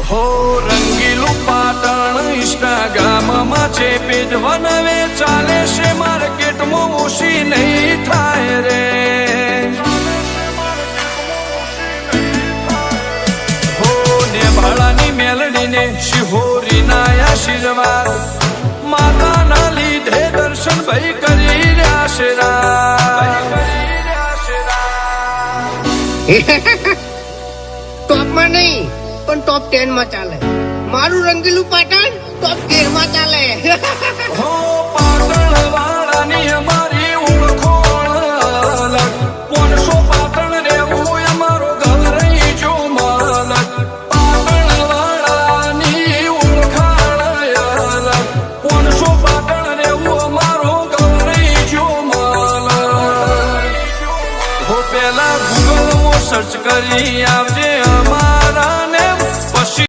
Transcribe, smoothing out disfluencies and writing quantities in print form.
હો રંગીલું પાટણ ઇન્સ્ટાગ્રામમાં છે પેજ વનવે ચાલે છે માર્કેટમાં ઓછી નહીં થાય રે હો ને ભાડાની મેલડીને શિહોરીના આશીર્વાદ માતાના લીધે દર્શન ભાઈ કરી રહ્યા છે ટોપમાં નહીં પણ ટોપ 10 માં ચાલે મારું રંગીલું પાટણ ટોપ 10 માં ચાલે હો પાટણ વાળાની અમારી ઓળખોણ અલગ 500 પાટણ રેવું અમારો ઘર જો મલક પાટણ વાળાની ઓળખાણ અલગ 500 પાટણ રેવું અમારો ઘર જો મલક હો પેલા ગૂગલમાં સર્ચ કરી